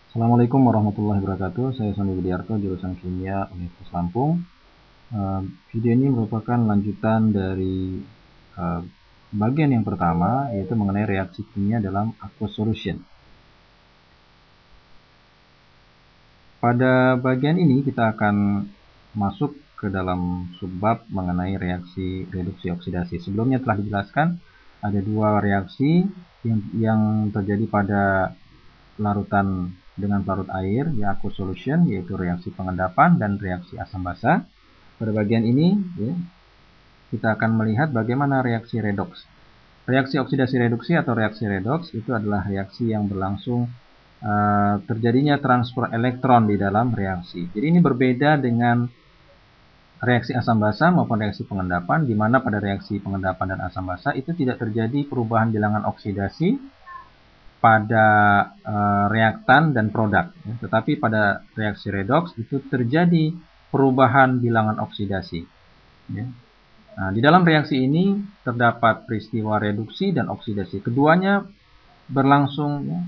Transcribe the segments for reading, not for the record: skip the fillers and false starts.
Assalamualaikum warahmatullahi wabarakatuh. Saya Sony Widiarto, jurusan Kimia Universitas Lampung. Video ini merupakan lanjutan dari bagian yang pertama, yaitu mengenai reaksi kimia dalam aqueous solution. Pada bagian ini kita akan masuk ke dalam subbab mengenai reaksi reduksi oksidasi. Sebelumnya telah dijelaskan ada dua reaksi yang terjadi pada larutan dengan larut air, ya, aqueous solution, yaitu reaksi pengendapan dan reaksi asam basa. Pada bagian ini ya, kita akan melihat bagaimana reaksi redoks. Reaksi oksidasi reduksi atau reaksi redoks itu adalah reaksi yang berlangsung terjadinya transfer elektron di dalam reaksi. Jadi ini berbeda dengan reaksi asam basa maupun reaksi pengendapan, di mana pada reaksi pengendapan dan asam basa itu tidak terjadi perubahan bilangan oksidasi pada reaktan dan produk, ya. Tetapi pada reaksi redoks itu terjadi perubahan bilangan oksidasi, ya. Nah, di dalam reaksi ini terdapat peristiwa reduksi dan oksidasi. Keduanya berlangsung, ya.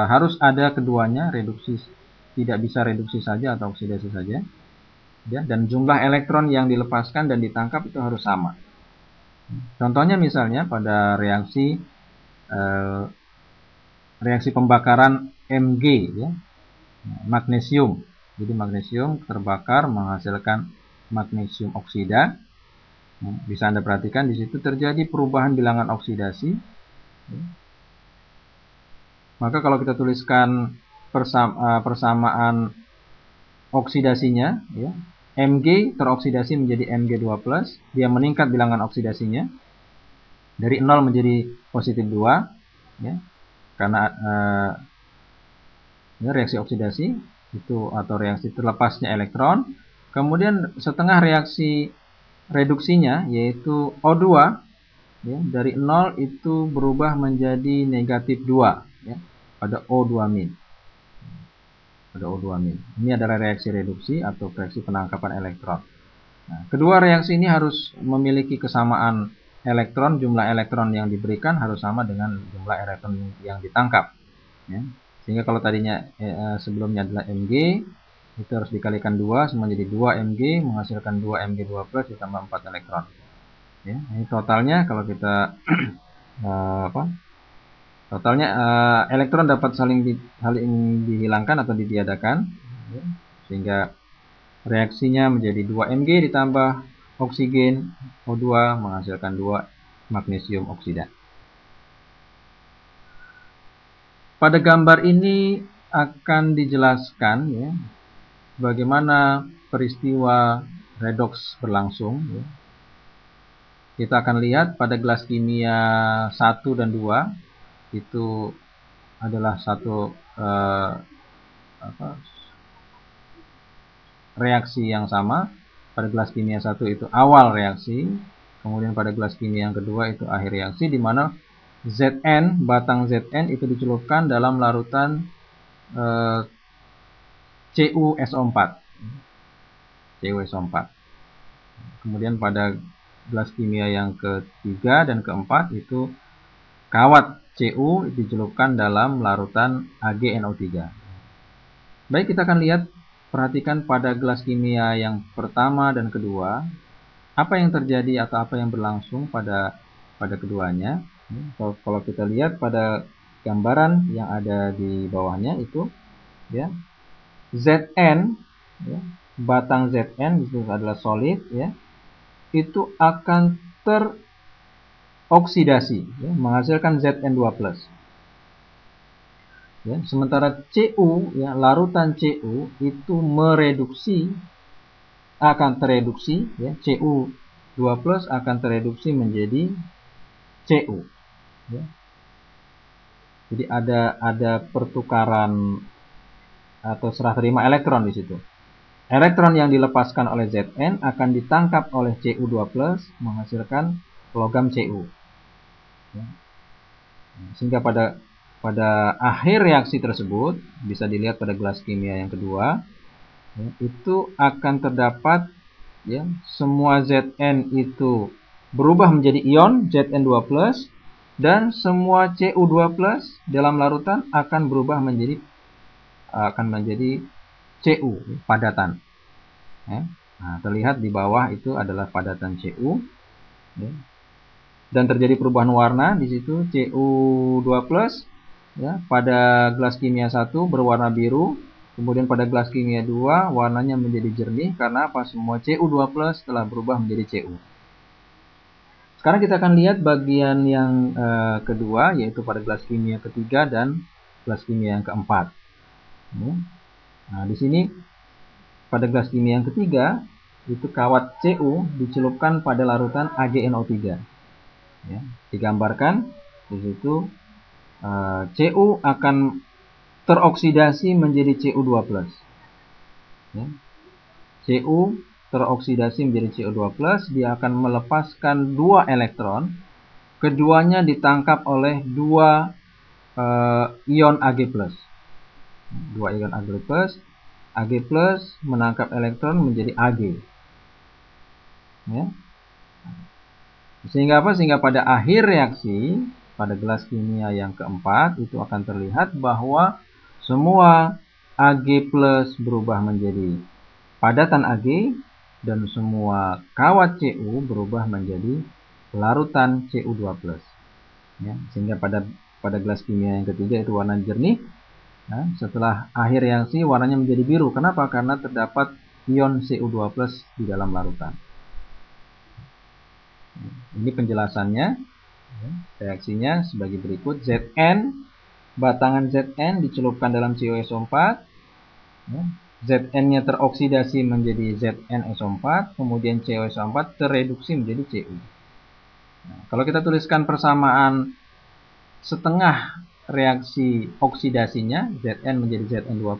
Harus ada keduanya, reduksi tidak bisa reduksi saja atau oksidasi saja, ya. Dan jumlah elektron yang dilepaskan dan ditangkap itu harus sama. Contohnya misalnya pada reaksi pembakaran Mg, ya, magnesium. Jadi magnesium terbakar menghasilkan magnesium oksida. Bisa Anda perhatikan di situ terjadi perubahan bilangan oksidasi. Maka kalau kita tuliskan persamaan oksidasinya, ya, Mg teroksidasi menjadi Mg2+, dia meningkat bilangan oksidasinya dari 0 menjadi positif 2, ya. Karena reaksi oksidasi itu atau reaksi terlepasnya elektron. Kemudian setengah reaksi reduksinya yaitu O2, ya, dari 0 itu berubah menjadi negatif 2, ya, pada O2-. Pada O2-. Ini adalah reaksi reduksi atau reaksi penangkapan elektron. Nah, kedua reaksi ini harus memiliki kesamaan elektron, jumlah elektron yang diberikan harus sama dengan jumlah elektron yang ditangkap, ya. Sehingga kalau tadinya sebelumnya adalah Mg, itu harus dikalikan 2 sama jadi 2 Mg menghasilkan 2 Mg2+ ditambah 4 elektron, ya. Ini totalnya kalau kita totalnya elektron dapat saling dihilangkan atau ditiadakan, ya. Sehingga reaksinya menjadi 2 Mg ditambah oksigen O2 menghasilkan 2 magnesium oksida. Pada gambar ini akan dijelaskan, ya, bagaimana peristiwa redoks berlangsung, ya. Kita akan lihat pada gelas kimia 1 dan 2 itu adalah satu reaksi yang sama. Pada gelas kimia 1 itu awal reaksi, kemudian pada gelas kimia yang kedua itu akhir reaksi, di mana Zn, batang Zn itu dicelupkan dalam larutan CuSO4. CuSO4. Kemudian pada gelas kimia yang ketiga dan keempat itu kawat Cu dicelupkan dalam larutan AgNO3. Baik, kita akan lihat, perhatikan pada gelas kimia yang pertama dan kedua, apa yang terjadi atau apa yang berlangsung pada keduanya. Kalau kita lihat pada gambaran yang ada di bawahnya itu, ya, Zn, ya, batang Zn itu adalah solid, ya, itu akan teroksidasi, ya, menghasilkan Zn2+. Ya, sementara Cu, ya, larutan Cu itu akan tereduksi, ya, Cu2+ akan tereduksi menjadi Cu, ya. Jadi ada pertukaran atau serah terima elektron di situ. Elektron yang dilepaskan oleh Zn akan ditangkap oleh Cu2+ menghasilkan logam Cu, ya. Sehingga pada akhir reaksi tersebut bisa dilihat pada gelas kimia yang kedua, ya, itu akan terdapat, ya, semua Zn itu berubah menjadi ion Zn2+, dan semua Cu2+ dalam larutan akan berubah menjadi akan menjadi Cu, padatan. Ya. Nah, terlihat di bawah itu adalah padatan Cu. Ya. Dan terjadi perubahan warna di situ Cu2+, ya, pada gelas kimia 1 berwarna biru, kemudian pada gelas kimia 2 warnanya menjadi jernih karena apa? Semua Cu2+ telah berubah menjadi Cu. Sekarang kita akan lihat bagian yang kedua, yaitu pada gelas kimia ketiga dan gelas kimia yang keempat. Nah, di sini pada gelas kimia yang ketiga itu kawat Cu dicelupkan pada larutan AgNO3. Ya, digambarkan di situ Cu akan teroksidasi menjadi Cu2+. Ya. Cu teroksidasi menjadi Cu2+, dia akan melepaskan 2 elektron. Keduanya ditangkap oleh 2 ion Ag+. 2 ion Ag+. Ag+ menangkap elektron menjadi Ag. Ya. Sehingga apa? Sehingga pada akhir reaksi, pada gelas kimia yang keempat, itu akan terlihat bahwa semua Ag+ berubah menjadi padatan Ag, dan semua kawat Cu berubah menjadi larutan Cu2+. Ya, sehingga pada gelas kimia yang ketiga itu warna jernih. Nah, setelah akhir reaksi warnanya menjadi biru. Kenapa? Karena terdapat ion Cu2+ di dalam larutan. Ini penjelasannya. Reaksinya sebagai berikut. Zn, batangan Zn dicelupkan dalam CuSO4. Zn-nya teroksidasi menjadi ZnSO4, kemudian CuSO4 terreduksi menjadi Cu. Nah, kalau kita tuliskan persamaan setengah reaksi oksidasinya, Zn menjadi Zn2+,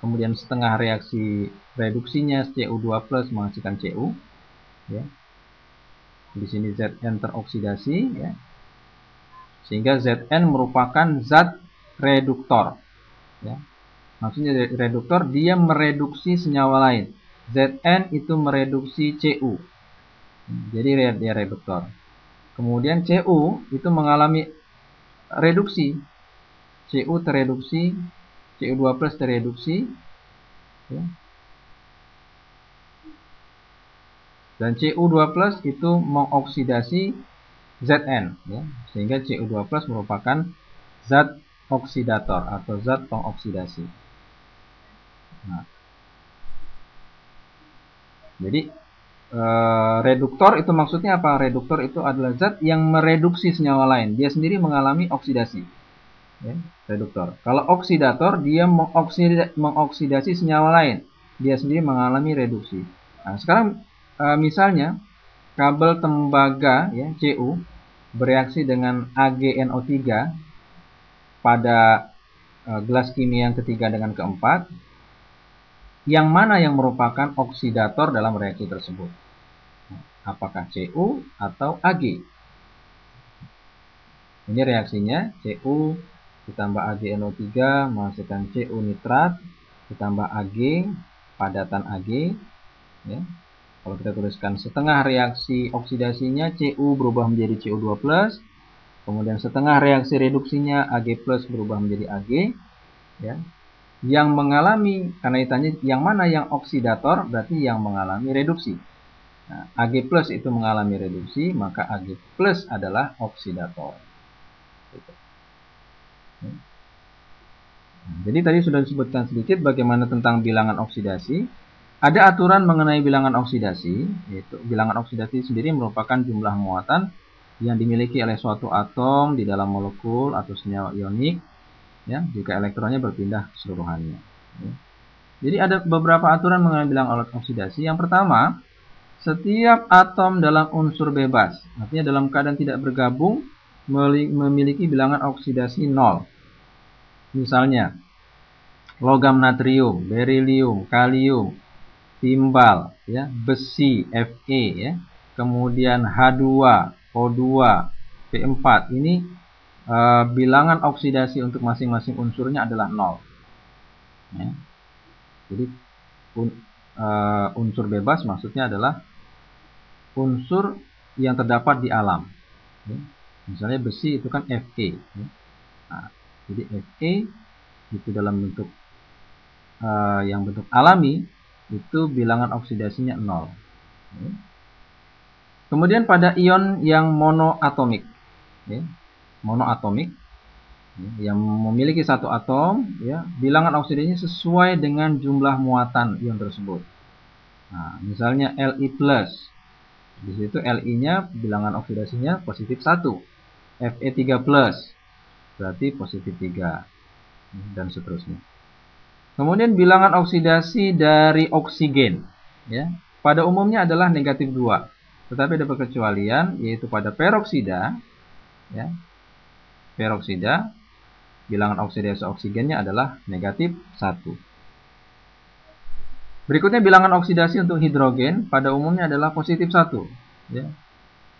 kemudian setengah reaksi reduksinya Cu2+ menghasilkan Cu. Ya. Di sini Zn teroksidasi, ya. Sehingga Zn merupakan zat reduktor. Ya. Maksudnya reduktor, dia mereduksi senyawa lain. Zn itu mereduksi Cu. Jadi dia reduktor. Kemudian Cu itu mengalami reduksi. Cu tereduksi, Cu2+ tereduksi. Ya. Dan Cu2+ itu mengoksidasi Zn, ya, sehingga Cu2+ merupakan zat oksidator atau zat pengoksidasi. Nah, jadi reduktor itu maksudnya apa? Reduktor itu adalah zat yang mereduksi senyawa lain. Dia sendiri mengalami oksidasi. Ya, reduktor. Kalau oksidator, dia mengoksidasi senyawa lain. Dia sendiri mengalami reduksi. Nah, sekarang misalnya kabel tembaga, ya, Cu bereaksi dengan AgNO3 pada gelas kimia yang ketiga dengan keempat, yang mana yang merupakan oksidator dalam reaksi tersebut? Apakah Cu atau Ag? Ini reaksinya, Cu ditambah AgNO3 menghasilkan Cu nitrat, ditambah Ag, padatan Ag. Ya. Kalau kita tuliskan setengah reaksi oksidasinya, Cu berubah menjadi Cu2+, kemudian setengah reaksi reduksinya, Ag+ berubah menjadi Ag. Ya. Yang mengalami, karena ditanya yang mana yang oksidator, berarti yang mengalami reduksi. Nah, Ag+ itu mengalami reduksi, maka Ag+ adalah oksidator. Jadi tadi sudah disebutkan sedikit bagaimana tentang bilangan oksidasi. Ada aturan mengenai bilangan oksidasi, yaitu bilangan oksidasi sendiri merupakan jumlah muatan yang dimiliki oleh suatu atom di dalam molekul atau senyawa ionik, ya, jika elektronnya berpindah keseluruhannya. Ya. Jadi ada beberapa aturan mengenai bilangan oksidasi. Yang pertama, setiap atom dalam unsur bebas, artinya dalam keadaan tidak bergabung, memiliki bilangan oksidasi 0. Misalnya, logam natrium, berilium, kalium, timbal, ya, besi, Fe, ya, kemudian H2, O2, P4. Ini bilangan oksidasi untuk masing-masing unsurnya adalah 0. Ya. Jadi unsur bebas maksudnya adalah unsur yang terdapat di alam. Ya. Misalnya besi itu kan Fe. Ya. Nah, jadi Fe itu dalam bentuk yang bentuk alami itu bilangan oksidasinya 0. Kemudian pada ion yang monoatomik, ya, monoatomik, ya, yang memiliki satu atom, ya, bilangan oksidasinya sesuai dengan jumlah muatan ion tersebut. Nah, misalnya Li+, di situ Li-nya bilangan oksidasinya positif 1, Fe3+, berarti positif 3, dan seterusnya. Kemudian bilangan oksidasi dari oksigen, ya, pada umumnya adalah negatif 2. Tetapi ada perkecualian, yaitu pada peroksida, ya, peroksida, bilangan oksidasi oksigennya adalah negatif 1. Berikutnya bilangan oksidasi untuk hidrogen pada umumnya adalah positif 1. Ya.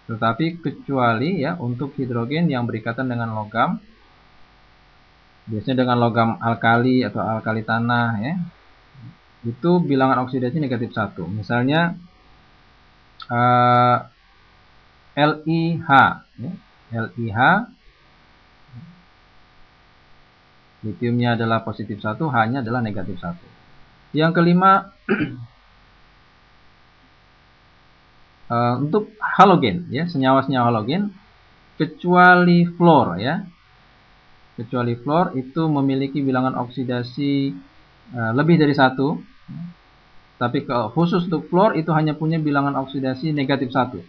Tetapi kecuali ya untuk hidrogen yang berikatan dengan logam, biasanya dengan logam alkali atau alkali tanah, ya, itu bilangan oksidasi negatif 1. Misalnya LiH, ya. LiH, litiumnya adalah positif 1, H-nya adalah negatif 1. Yang kelima, untuk halogen, ya, senyawa-senyawa halogen, kecuali fluor, ya, kecuali fluor itu memiliki bilangan oksidasi lebih dari 1. Tapi khusus untuk fluor itu hanya punya bilangan oksidasi negatif 1.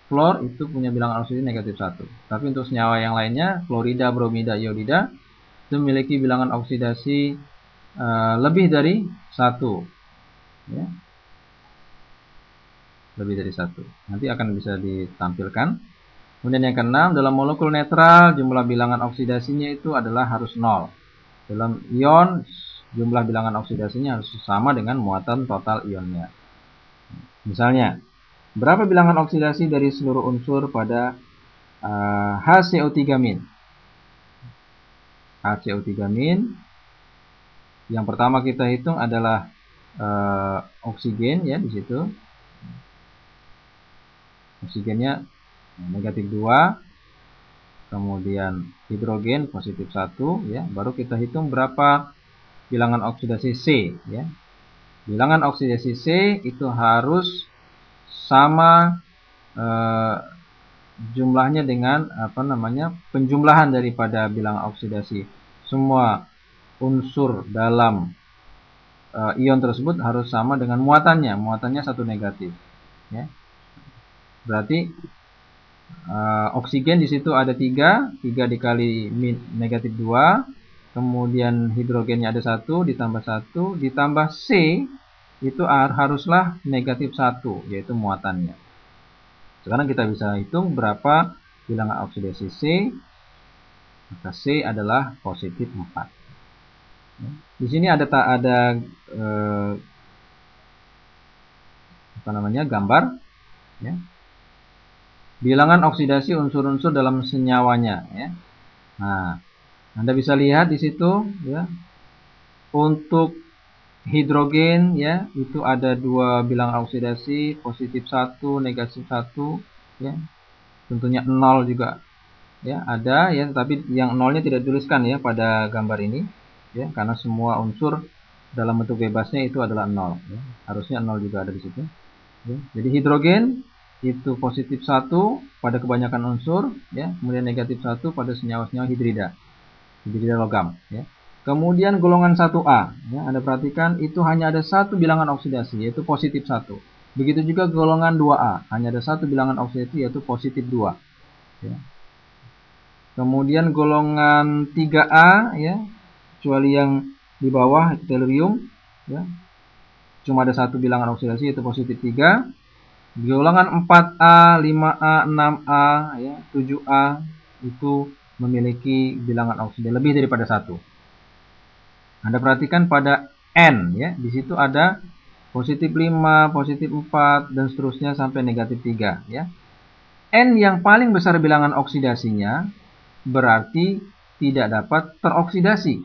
Fluor itu punya bilangan oksidasi negatif 1. Tapi untuk senyawa yang lainnya, klorida, bromida, iodida, itu memiliki bilangan oksidasi lebih dari 1. Ya. Lebih dari 1. Nanti akan bisa ditampilkan. Kemudian yang keenam, dalam molekul netral, jumlah bilangan oksidasinya itu adalah harus 0. Dalam ion, jumlah bilangan oksidasinya harus sama dengan muatan total ionnya. Misalnya, berapa bilangan oksidasi dari seluruh unsur pada HCO3-. HCO3-, yang pertama kita hitung adalah oksigen, ya, di situ. Oksigennya negatif 2. Kemudian hidrogen positif 1, ya. Baru kita hitung berapa bilangan oksidasi C, ya. Bilangan oksidasi C itu harus sama jumlahnya dengan penjumlahan daripada bilangan oksidasi semua unsur dalam ion tersebut harus sama dengan muatannya. Muatannya 1 negatif, ya. Berarti oksigen di situ ada 3 dikali negatif 2. Kemudian hidrogennya ada 1 ditambah 1 ditambah C itu haruslah negatif 1, yaitu muatannya. Sekarang kita bisa hitung berapa bilangan oksidasi C. Maka C adalah positif 4. Di sini ada gambar, ya, bilangan oksidasi unsur-unsur dalam senyawanya, ya. Nah, Anda bisa lihat di situ, ya, untuk hidrogen, ya, itu ada 2 bilangan oksidasi, positif 1, negatif 1, ya. Tentunya 0 juga, ya, ada, ya, tapi yang 0-nya tidak dituliskan, ya, pada gambar ini, ya, karena semua unsur dalam bentuk bebasnya itu adalah 0, ya. Harusnya 0 juga ada di situ, ya. Jadi hidrogen itu positif 1 pada kebanyakan unsur, ya, kemudian negatif 1 pada senyawa-senyawa hidrida logam, ya. Kemudian golongan 1A, ya, Anda perhatikan itu hanya ada 1 bilangan oksidasi, yaitu positif 1. Begitu juga golongan 2A, hanya ada 1 bilangan oksidasi, yaitu positif 2, ya. Kemudian golongan 3A, ya, kecuali yang di bawah tellurium, ya, cuma ada 1 bilangan oksidasi, yaitu positif 3. Golongan 4A, 5A, 6A, ya, 7A itu memiliki bilangan oksidasi lebih daripada 1. Anda perhatikan pada N, ya, di situ ada positif 5, positif 4 dan seterusnya sampai negatif 3, ya. N yang paling besar bilangan oksidasinya berarti tidak dapat teroksidasi.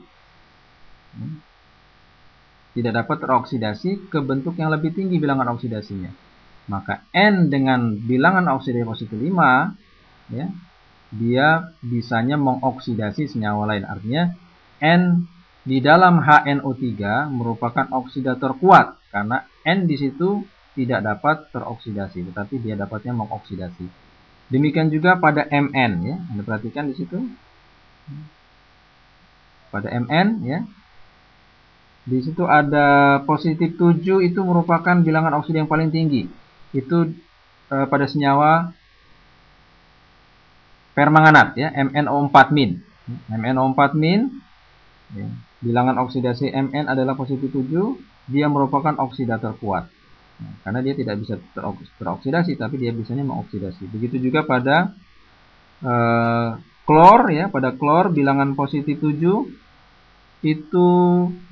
Tidak dapat teroksidasi ke bentuk yang lebih tinggi bilangan oksidasinya. Maka N dengan bilangan oksidasi positif 5, ya, dia bisanya mengoksidasi senyawa lain. Artinya N di dalam HNO3 merupakan oksidator kuat karena N di situ tidak dapat teroksidasi, tetapi dia dapatnya mengoksidasi. Demikian juga pada Mn ya. Anda perhatikan di situ. Pada Mn ya. Di situ ada positif 7 itu merupakan bilangan oksida yang paling tinggi. Itu pada senyawa permanganat ya, MnO4-. MnO4- ya, bilangan oksidasi Mn adalah positif 7, dia merupakan oksidator kuat. Nah, karena dia tidak bisa teroksidasi, tapi dia bisanya mengoksidasi. Begitu juga pada klor ya, pada klor bilangan positif 7 itu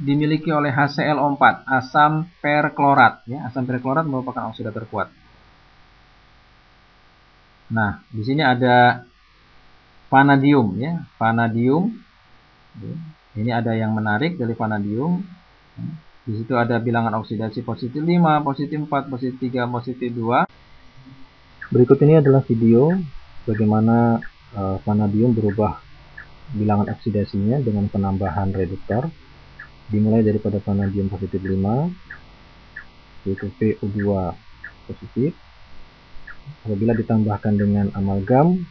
dimiliki oleh HClO4, asam perklorat ya. Asam perklorat merupakan oksidator kuat. Nah, di sini ada vanadium ya, vanadium. Ini ada yang menarik dari vanadium. Di situ ada bilangan oksidasi positif 5, positif 4, positif 3, positif 2. Berikut ini adalah video bagaimana vanadium berubah bilangan oksidasinya dengan penambahan reduktor. Dimulai daripada vanadium positif 5, yaitu VO2 positif. Apabila ditambahkan dengan amalgam,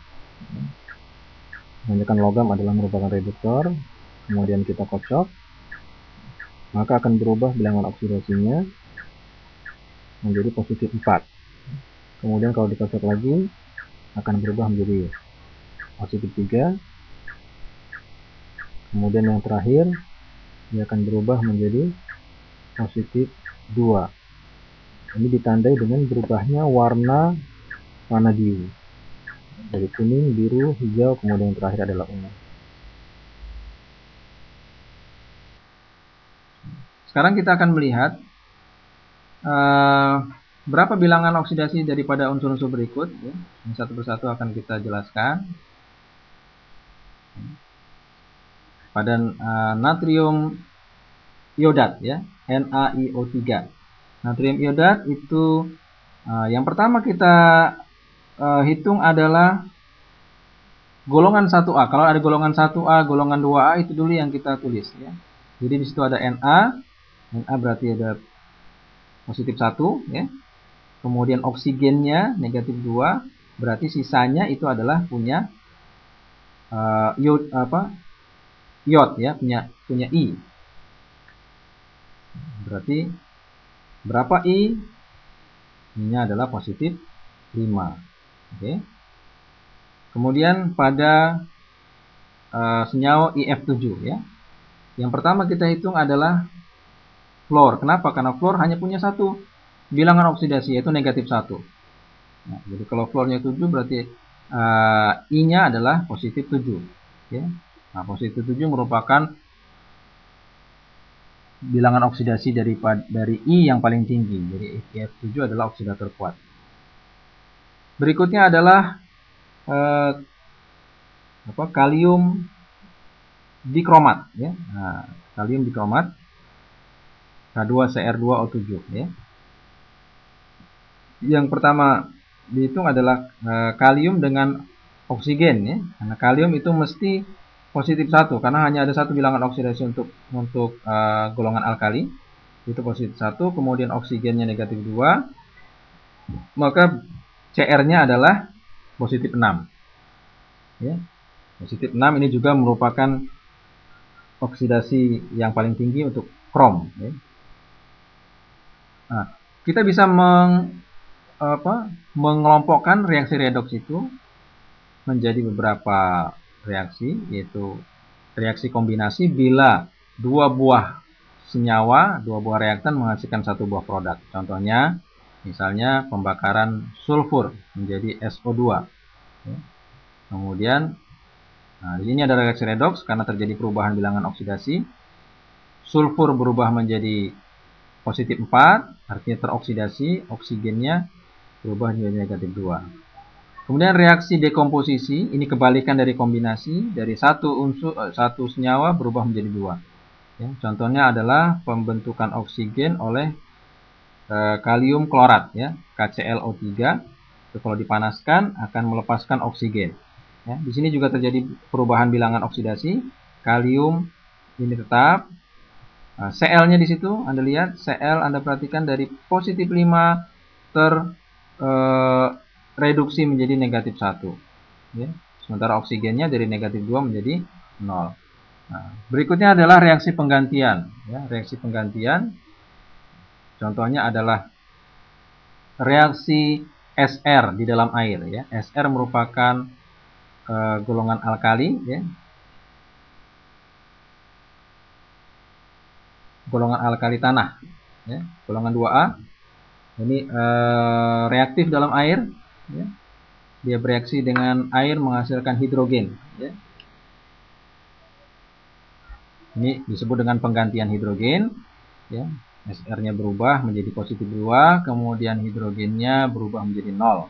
kebanyakan logam adalah merupakan reduktor, kemudian kita kocok, maka akan berubah bilangan oksidasinya menjadi positif 4. Kemudian kalau dikocok lagi akan berubah menjadi positif 3. Kemudian yang terakhir dia akan berubah menjadi positif 2. Ini ditandai dengan berubahnya warna vanadium dari kuning, biru, hijau, kemudian yang terakhir adalah ungu. Sekarang kita akan melihat berapa bilangan oksidasi daripada unsur-unsur berikut ya. Ini satu persatu akan kita jelaskan. Pada natrium iodat ya, NaIO3. Natrium iodat itu yang pertama kita hitung adalah golongan 1A. Kalau ada golongan 1A, golongan 2A itu dulu yang kita tulis ya. Jadi di situ ada Na. Na berarti ada positif 1 ya. Kemudian oksigennya negatif 2, berarti sisanya itu adalah punya iod ya, punya I. Berarti berapa I? I-nya adalah positif 5. Oke. Kemudian pada senyawa IF7 ya. Yang pertama kita hitung adalah fluor. Kenapa? Karena fluor hanya punya satu bilangan oksidasi, yaitu negatif 1. Nah, jadi kalau fluornya 7 berarti I-nya adalah positif 7 ya. Nah, positif 7 merupakan bilangan oksidasi dari I yang paling tinggi. Jadi IF7 adalah oksidator kuat. Berikutnya adalah kalium dikromat ya. Nah, kalium dikromat K2Cr2O7 ya. Yang pertama dihitung adalah kalium dengan oksigen ya. Karena kalium itu mesti positif 1 karena hanya ada satu bilangan oksidasi untuk golongan alkali. Itu positif 1, kemudian oksigennya negatif 2. Maka Cr-nya adalah positif 6. Ya. Positif 6 ini juga merupakan oksidasi yang paling tinggi untuk krom ya. Nah, kita bisa mengelompokkan reaksi redoks itu menjadi beberapa reaksi, yaitu reaksi kombinasi bila dua buah senyawa, dua buah reaktan menghasilkan satu buah produk. Contohnya, misalnya pembakaran sulfur menjadi SO2. Ya. Kemudian, di sini ada reaksi redoks karena terjadi perubahan bilangan oksidasi. Sulfur berubah menjadi positif 4, artinya teroksidasi, oksigennya berubah menjadi negatif 2. Kemudian reaksi dekomposisi, ini kebalikan dari kombinasi, dari satu senyawa berubah menjadi 2. Ya, contohnya adalah pembentukan oksigen oleh kalium klorat ya, KClO3. Itu kalau dipanaskan akan melepaskan oksigen. Ya, di sini juga terjadi perubahan bilangan oksidasi. Kalium ini tetap, Cl-nya di situ Anda lihat, Cl Anda perhatikan dari positif 5 reduksi menjadi negatif 1 ya. Sementara oksigennya dari negatif 2 menjadi 0. Nah, berikutnya adalah reaksi penggantian ya. Reaksi penggantian contohnya adalah reaksi SR di dalam air ya. SR merupakan golongan alkali ya. Golongan alkali tanah ya. Golongan 2A ini reaktif dalam air ya. Dia bereaksi dengan air menghasilkan hidrogen ya. Ini disebut dengan penggantian hidrogen ya. SR-nya berubah menjadi positif 2, kemudian hidrogennya berubah menjadi 0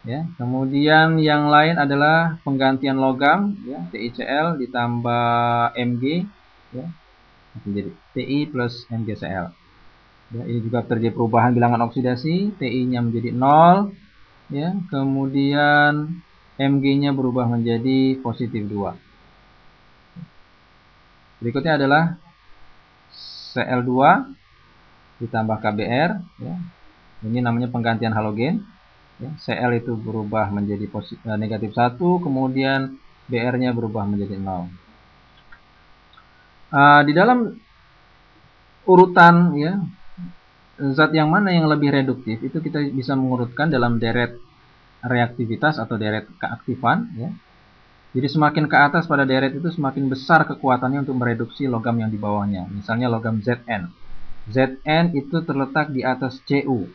ya. Kemudian yang lain adalah penggantian logam ya, TiCl ditambah Mg ya, menjadi Ti plus MgCl ya. Ini juga terjadi perubahan bilangan oksidasi, Ti-nya menjadi 0 ya, kemudian Mg-nya berubah menjadi positif 2. Berikutnya adalah Cl2 ditambah Kbr ya. Ini namanya penggantian halogen ya. Cl itu berubah menjadi negatif 1, kemudian Br-nya berubah menjadi 0. Di dalam urutan ya, zat yang mana yang lebih reduktif itu kita bisa mengurutkan dalam deret reaktivitas atau deret keaktifan ya. Jadi semakin ke atas pada deret itu semakin besar kekuatannya untuk mereduksi logam yang di bawahnya. Misalnya logam Zn. Zn itu terletak di atas Cu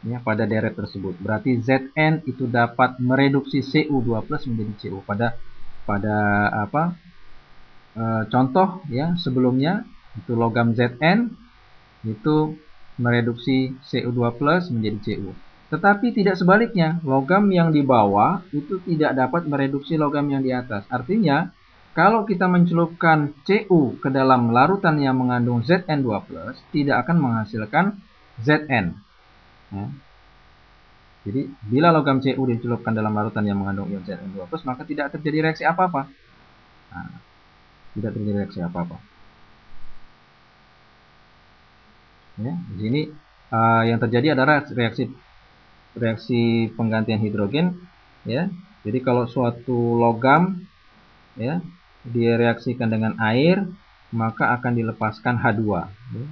ya, pada deret tersebut. Berarti Zn itu dapat mereduksi Cu2+ menjadi Cu. Pada contoh ya sebelumnya itu logam Zn itu mereduksi Cu2+ menjadi Cu. Tetapi tidak sebaliknya, logam yang di bawah itu tidak dapat mereduksi logam yang di atas. Artinya, kalau kita mencelupkan Cu ke dalam larutan yang mengandung Zn2+, tidak akan menghasilkan Zn. Ya. Jadi, bila logam Cu dicelupkan dalam larutan yang mengandung ion Zn2+, maka tidak terjadi reaksi apa-apa. Nah, tidak terjadi reaksi apa-apa. Ya, di sini yang terjadi adalah reaksi penggantian hidrogen ya. Jadi kalau suatu logam ya direaksikan dengan air, maka akan dilepaskan H2 ya.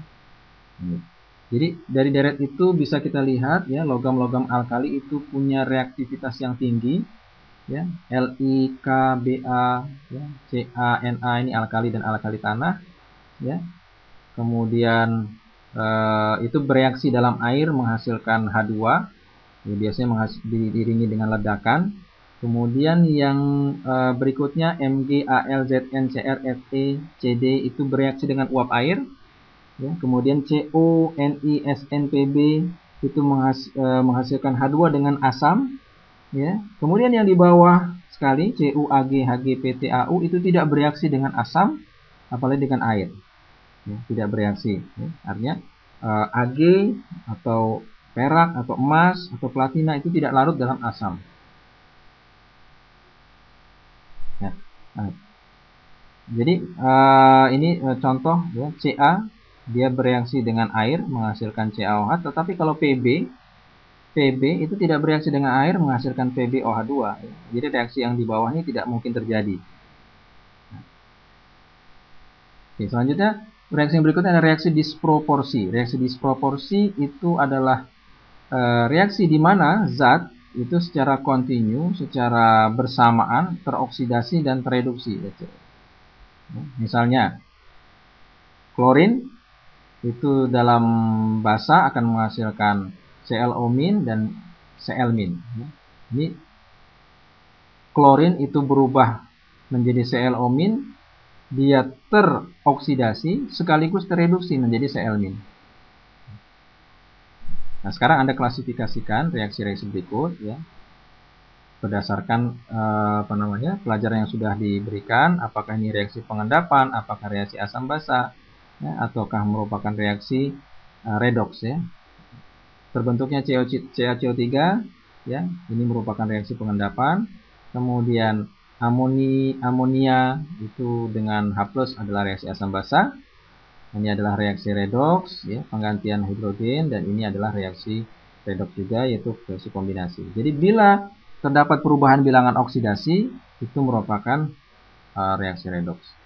Jadi dari deret itu bisa kita lihat ya, logam-logam alkali itu punya reaktivitas yang tinggi ya. Li, K, Ba ya, Ca, Na ini alkali dan alkali tanah ya. Kemudian itu bereaksi dalam air menghasilkan H2 ya, biasanya diiringi dengan ledakan. Kemudian yang berikutnya Mg, Al, Zn, Cr, Fe, Cd itu bereaksi dengan uap air ya. Kemudian Co, Ni, Sn, Pb itu menghasilkan H2 dengan asam ya. Kemudian yang di bawah sekali Cu, Ag, Hg, Pt, Au itu tidak bereaksi dengan asam apalagi dengan air ya, tidak bereaksi ya. Artinya Ag atau perak atau emas atau platina itu tidak larut dalam asam ya. Nah, jadi ini contoh ya, Ca dia bereaksi dengan air menghasilkan CaOH, tetapi kalau Pb itu tidak bereaksi dengan air menghasilkan PbOH2 ya. Jadi reaksi yang di bawah ini tidak mungkin terjadi. Oke, selanjutnya reaksi yang berikutnya adalah reaksi disproporsi. Reaksi disproporsi itu adalah reaksi di mana zat itu secara kontinu, secara bersamaan teroksidasi dan tereduksi. Misalnya klorin itu dalam basa akan menghasilkan ClO- dan Cl-. Ini klorin itu berubah menjadi ClO-, dia teroksidasi sekaligus tereduksi menjadi Cl-. Nah, sekarang Anda klasifikasikan reaksi-reaksi berikut ya. Berdasarkan pelajaran yang sudah diberikan, apakah ini reaksi pengendapan, apakah reaksi asam basa ya, ataukah merupakan reaksi redox ya. Terbentuknya CaCO3 ya, ini merupakan reaksi pengendapan. Kemudian amonia itu dengan H+ adalah reaksi asam basa. Ini adalah reaksi redoks, ya, penggantian hidrogen, dan ini adalah reaksi redoks juga, yaitu reaksi kombinasi. Jadi bila terdapat perubahan bilangan oksidasi, itu merupakan reaksi redoks.